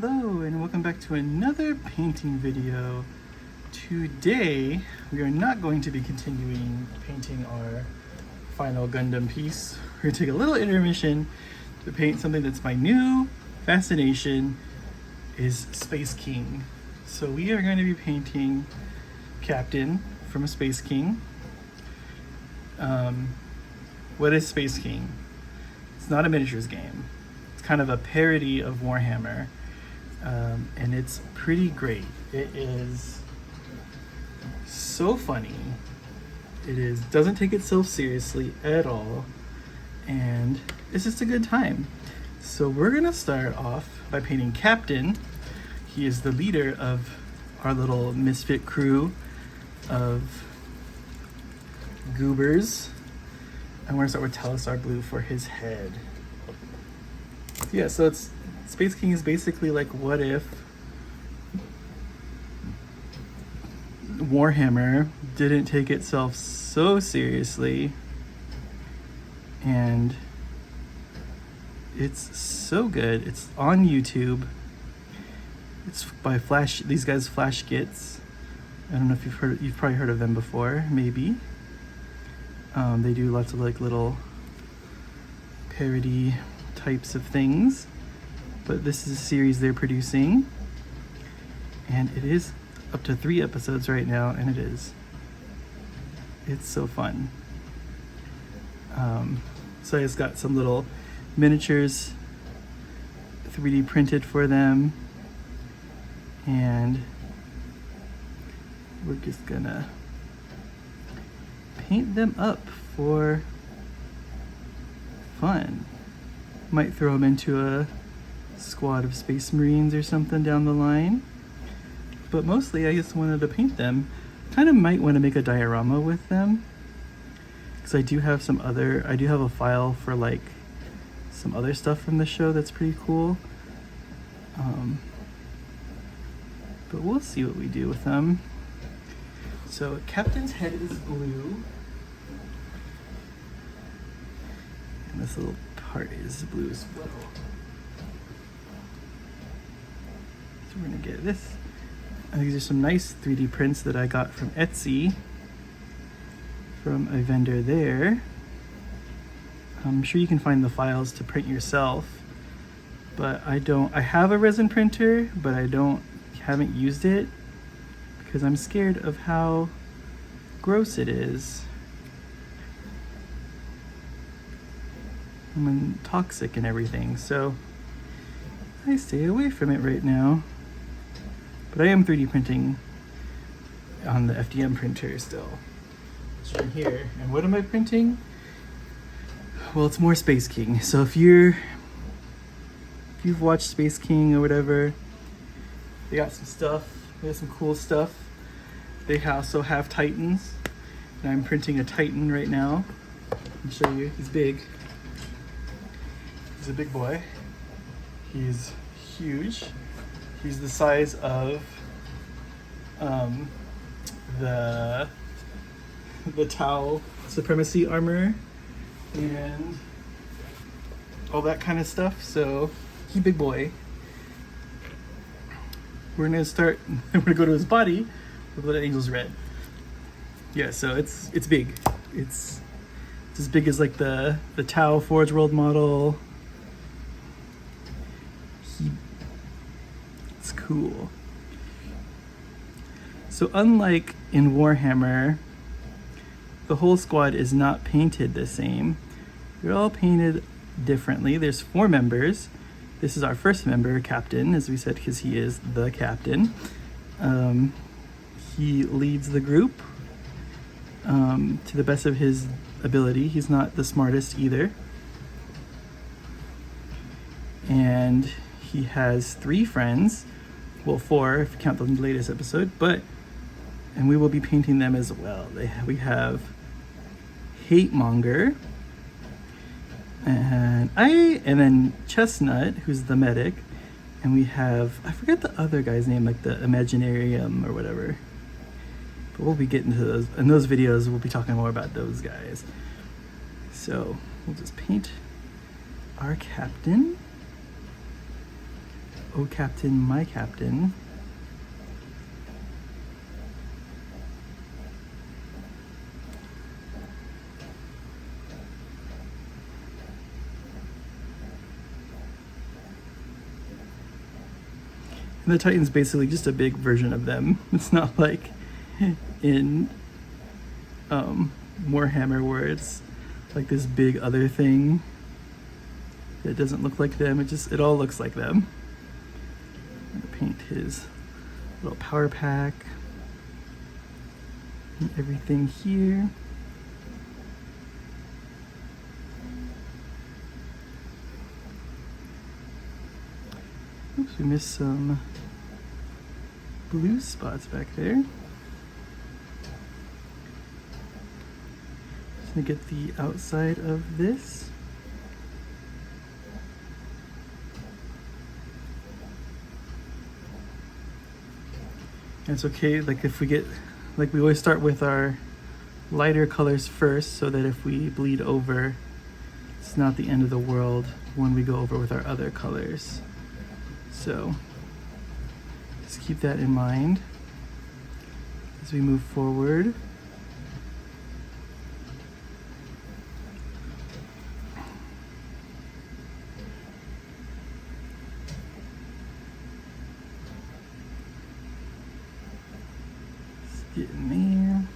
Hello and welcome back to another painting video. Today we are not going to be continuing painting our final Gundam piece. We're going to take a little intermission to paint something that's my new fascination, is Space King. So we are going to be painting Captain from a Space King. What is Space King? It's not a miniatures game. It's kind of a parody of Warhammer, and it's pretty great. It is so funny. Doesn't take itself seriously at all, and it's just a good time. So we're gonna start off by painting Captain. He is the leader of our little misfit crew of goobers. And we're gonna start with Telestar Blue for his head. Yeah, so Space King is basically like, what if Warhammer didn't take itself so seriously, and it's so good. It's on YouTube. It's by these guys Flash Gits. I don't know if you've probably heard of them before, maybe. They do lots of like little parody types of things, but this is a series they're producing, and it is up to 3 episodes right now, and it's so fun. So I just got some little miniatures 3D printed for them, and we're just gonna paint them up for fun. Might throw them into a squad of Space Marines or something down the line, but mostly I just wanted to paint them. Kind of might want to make a diorama with them, because I do have a file for like some other stuff from the show that's pretty cool. But we'll see what we do with them. So Captain's head is blue, and this little part is blue as well. So we're gonna get this. And these are some nice 3D prints that I got from Etsy, from a vendor there. I'm sure you can find the files to print yourself, but I have a resin printer, but haven't used it because I'm scared of how gross it is and toxic and everything, so I stay away from it right now. But I am 3D printing on the FDM printer still. It's right here. And what am I printing? Well, it's more Space King. So if you've watched Space King or whatever, they got some stuff. They got some cool stuff. They also have Titans, and I'm printing a Titan right now. I'll show you. He's big. He's a big boy. He's huge. He's the size of the Tau Supremacy armor and all that kind of stuff. So he's a big boy. We're gonna go to his body with Blood Angels Red. Yeah, so it's big. It's as big as like the Tau Forge World model. It's cool. So unlike in Warhammer, the whole squad is not painted the same. They're all painted differently. There's 4 members. This is our first member, Captain, as we said, because he is the captain. He leads the group to the best of his ability. He's not the smartest either. And he has 3 friends. Well, 4 if you count the latest episode, and we will be painting them as well. We have Hate Monger, and then Chestnut, who's the medic, and we have, I forget the other guy's name, like the Imaginarium or whatever. But we'll be getting to those. In those videos, we'll be talking more about those guys. So we'll just paint our Captain. Oh Captain, My Captain. And the Titan's basically just a big version of them. It's not like in Warhammer where it's like this big other thing that doesn't look like them. It all looks like them. I'm gonna paint his little power pack and everything here. Oops, we missed some blue spots back there. Just gonna get the outside of this. And it's okay, like if we get, like we always start with our lighter colors first so that if we bleed over, it's not the end of the world when we go over with our other colors. So just keep that in mind as we move forward. Let's get in there.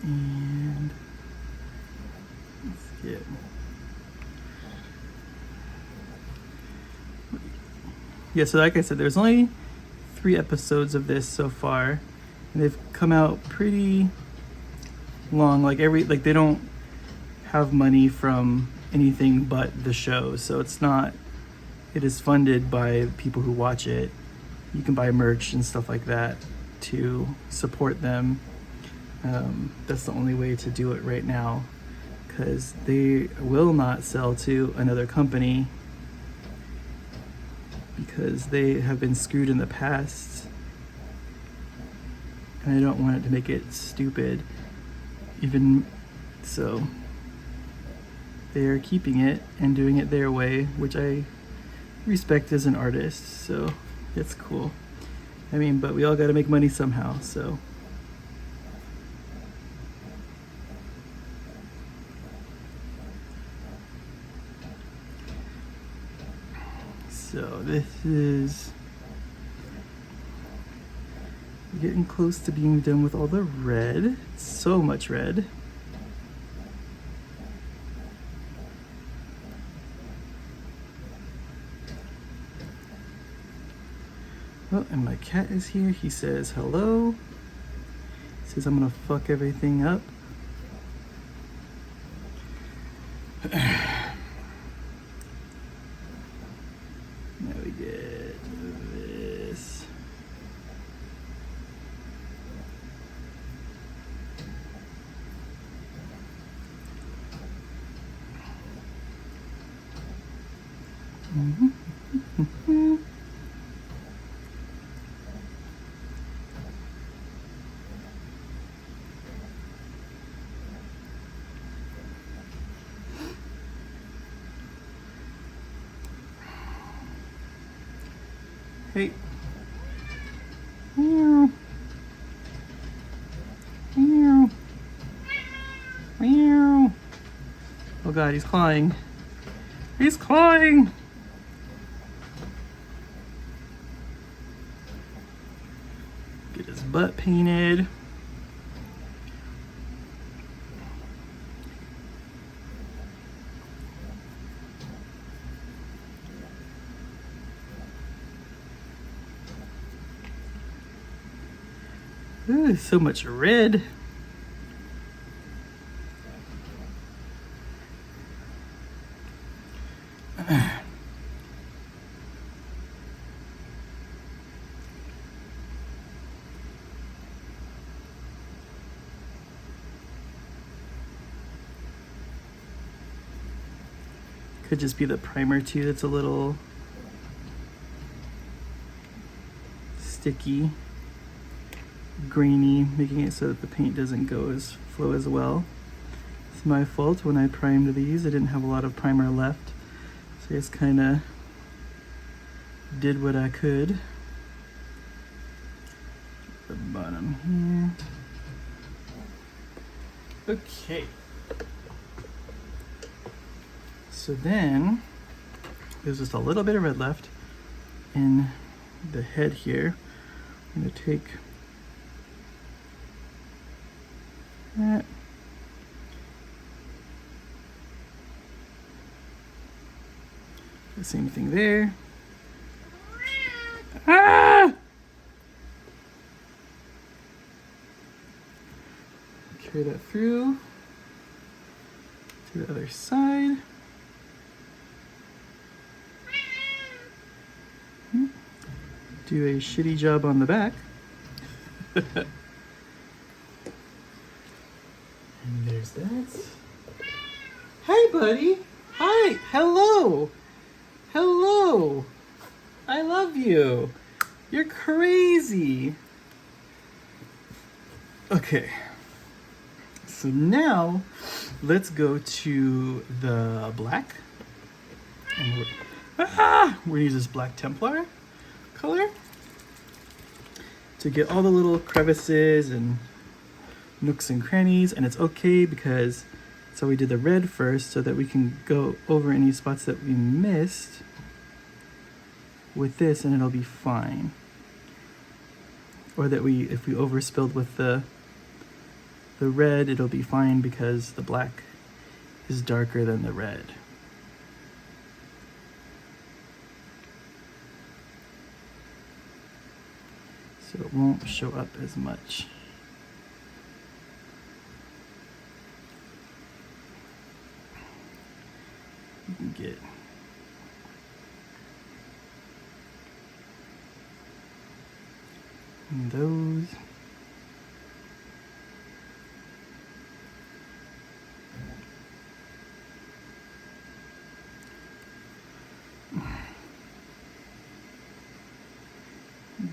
And let's get, yeah, so like I said, there's only 3 episodes of this so far, and they've come out pretty long. Like they don't have money from anything but the show, so it is funded by people who watch it. You can buy merch and stuff like that to support them. That's the only way to do it right now, because they will not sell to another company because they have been screwed in the past, and I don't want it to make it stupid. Even so, they are keeping it and doing it their way, which I respect as an artist, so it's cool. I mean, but we all got to make money somehow, so. So this is getting close to being done with all the red. So much red. Oh, and my cat is here. He says hello. He says I'm gonna fuck everything up. Now we get this. Hey. Meow. Meow. Meow. Oh God, he's clawing. He's clawing. Get his butt painted. Ooh, so much red. Could just be the primer too that's a little sticky, grainy, making it so that the paint doesn't flow as well. It's my fault. When I primed these, I didn't have a lot of primer left, so I just kind of did what I could. The bottom here. Okay. So then there's just a little bit of red left in the head here. I'm going to take that. The same thing there. Ah! Carry that through to the other side. Do a shitty job on the back. And there's that. Hey, buddy. Hi. Hello. Hello. I love you. You're crazy. Okay. So now let's go to the black. And we're gonna use this black Templar color to get all the little crevices and nooks and crannies. And it's okay because so we did the red first so that we can go over any spots that we missed with this, and it'll be fine. Or that if we overspilled with the red, it'll be fine because the black is darker than the red. So it won't show up as much. You can get those.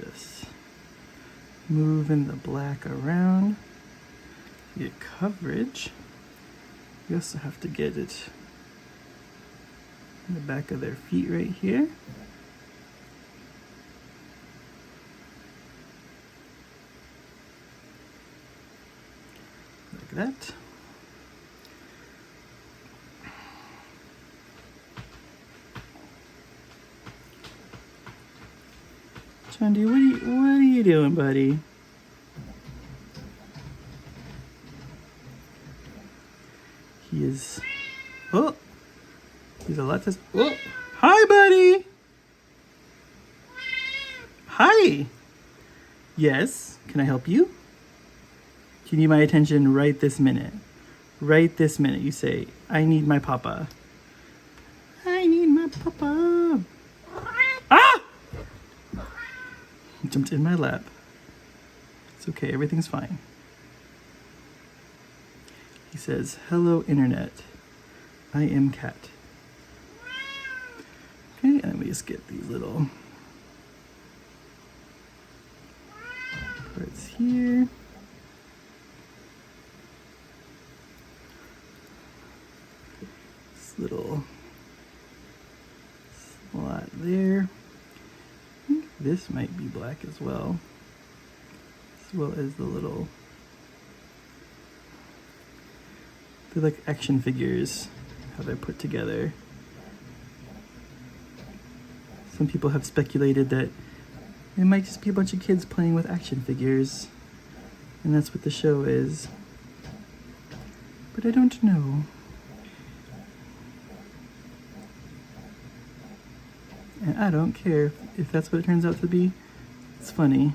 Just moving the black around to get coverage. You also have to get it in the back of their feet right here. Like that. Chandy, what are you doing, buddy? He is. Oh, he's a lot to. Oh, hi, buddy. Hi. Yes. Can I help you? You need my attention right this minute. Right this minute. You say, "I need my papa." I need my papa. Ah! He jumped in my lap. It's okay, everything's fine. He says, "Hello, internet. I am Cat." Okay, and then we just get these little parts here. This little slot there. This might be black as well as the little, they're like action figures, how they're put together. Some people have speculated that it might just be a bunch of kids playing with action figures, and that's what the show is. But I don't know. And I don't care if that's what it turns out to be. It's funny.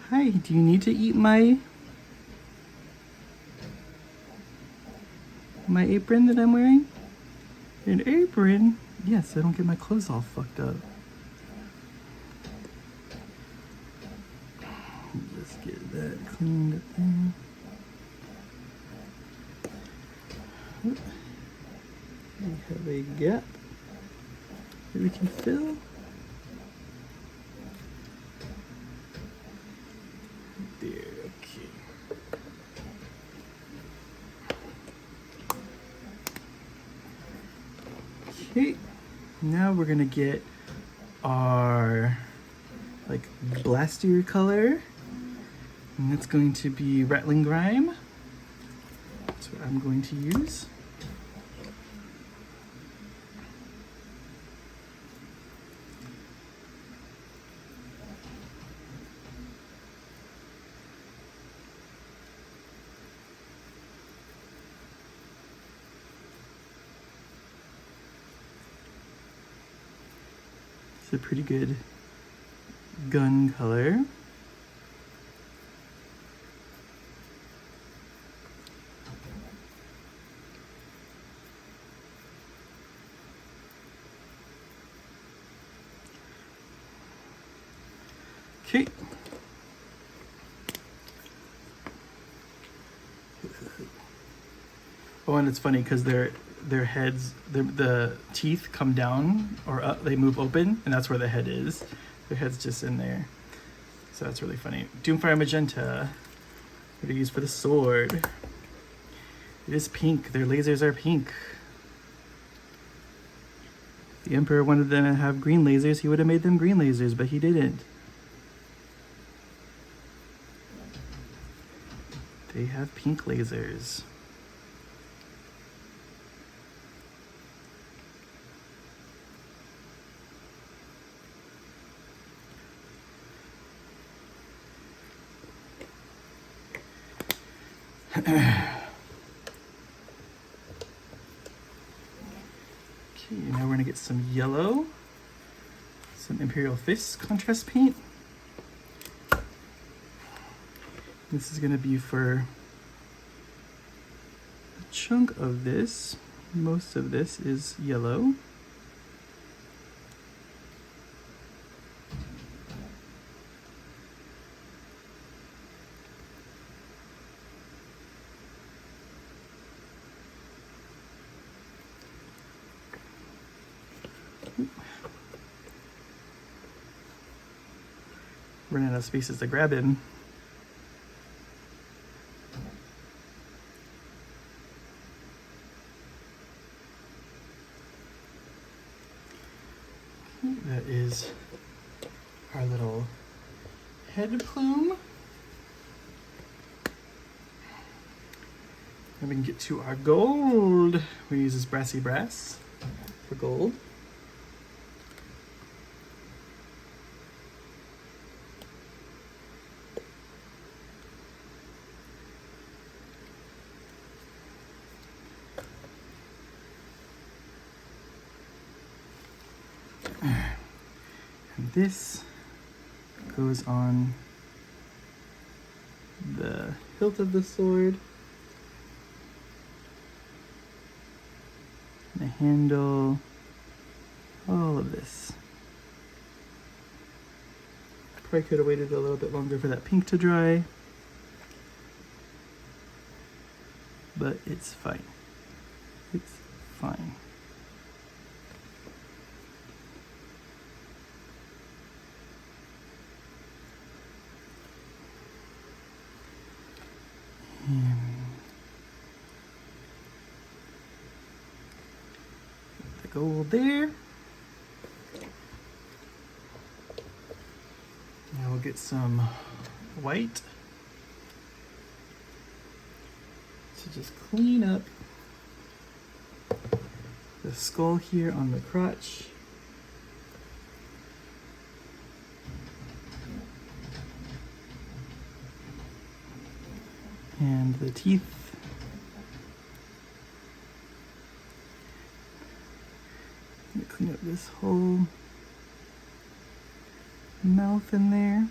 Hi, do you need to eat my apron that I'm wearing? An apron? Yes, so I don't get my clothes all fucked up. Let's get that cleaned up there. We have a gap that we can fill. There, okay. Okay, now we're gonna get our like blastier color, and that's going to be Rattling Grime. That's what I'm going to use. It's a pretty good gun color. Okay. Oh, and it's funny because their heads, the teeth come down or up, they move open, and that's where the head is. Their head's just in there. So that's really funny. Doomfire Magenta, what do you use for the sword? It is pink. Their lasers are pink. If the Emperor wanted them to have green lasers, he would have made them green lasers, but he didn't. They have pink lasers. Okay, now we're gonna get some yellow, some Imperial Fist contrast paint. This is gonna be for a chunk of this. Most of this is yellow. Running out of spaces to grab him. That is our little head plume. Then we can get to our gold. We use this brassy brass for gold. And this goes on the hilt of the sword, the handle, all of this. Probably could have waited a little bit longer for that pink to dry, but it's fine. It's fine. The gold there. Now we'll get some white to just clean up the skull here on the crotch. And the teeth. Clean up this whole mouth in there.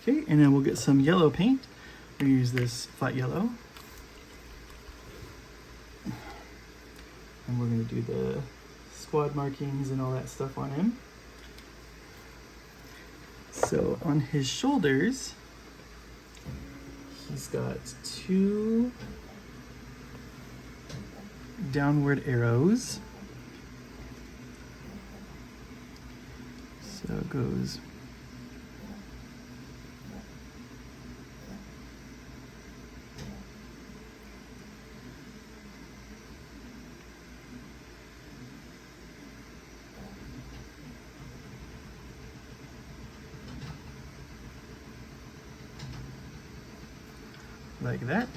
Okay, and then we'll get some yellow paint. We use this flat yellow. And we're going to do the squad markings and all that stuff on him. So on his shoulders, he's got 2 downward arrows. So it goes like that.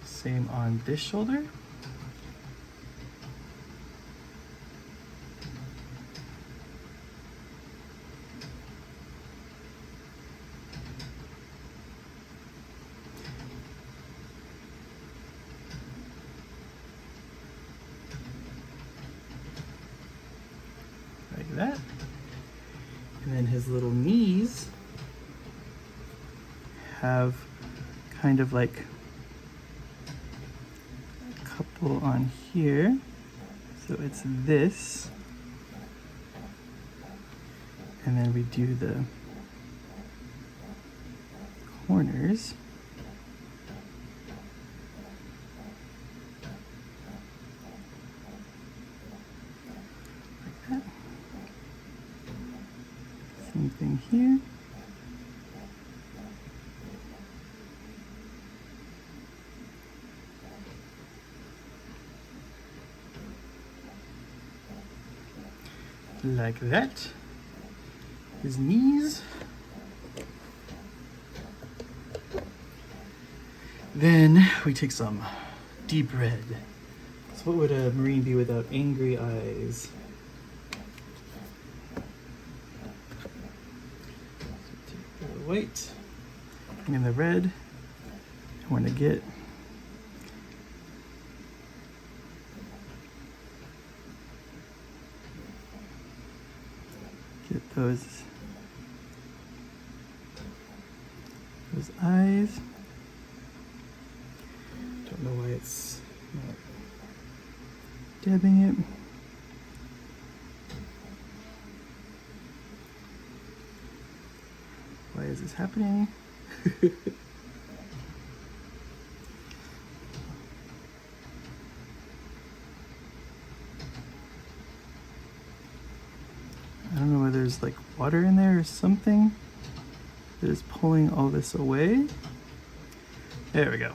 Same on this shoulder. Like that. And then his little knees have kind of like a couple on here. So it's this. And then we do the corners. Like that. Same thing here. Like that. His knees. Then we take some deep red. So what would a Marine be without angry eyes? So take the white and the red. I want to get those eyes. Don't know why it's not dabbing it. Why is this happening? I don't know whether there's like water in there or something that is pulling all this away. There we go.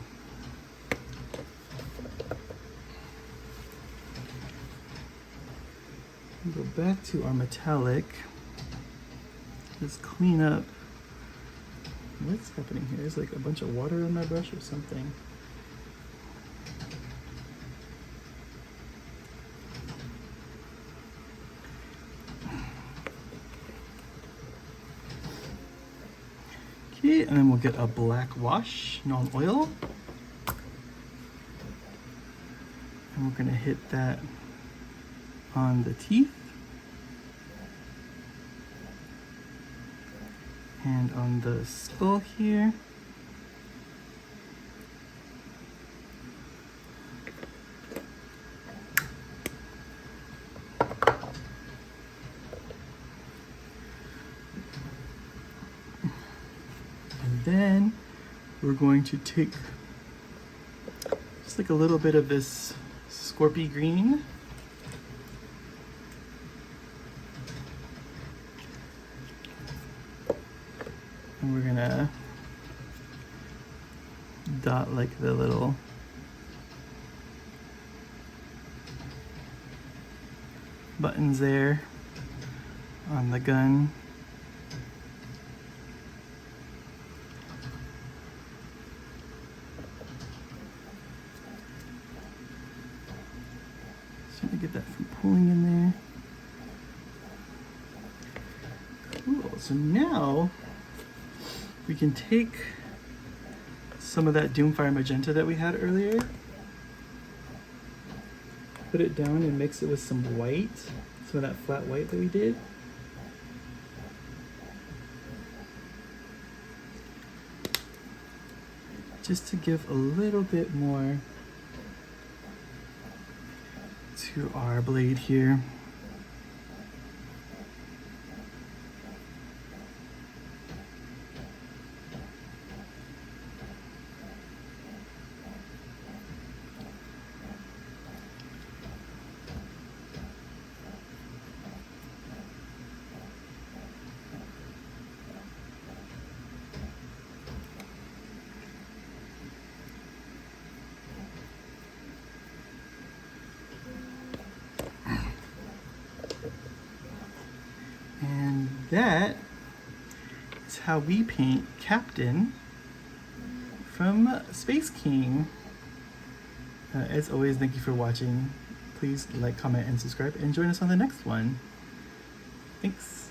Go back to our metallic. Let's clean up. What's happening here? There's like a bunch of water on my brush or something. Okay, and then we'll get a black wash, non-oil. And we're gonna hit that on the teeth. And on the skull here. And then we're going to take just like a little bit of this Scorpy green. And we're gonna dot like the little buttons there on the gun. So to get that from pulling in there. Cool, so now we can take some of that Doomfire magenta that we had earlier, put it down and mix it with some white, some of that flat white that we did. Just to give a little bit more to our blade here. And that is how we paint Captain from Space King. As always, thank you for watching. Please like, comment, and subscribe, and join us on the next one. Thanks.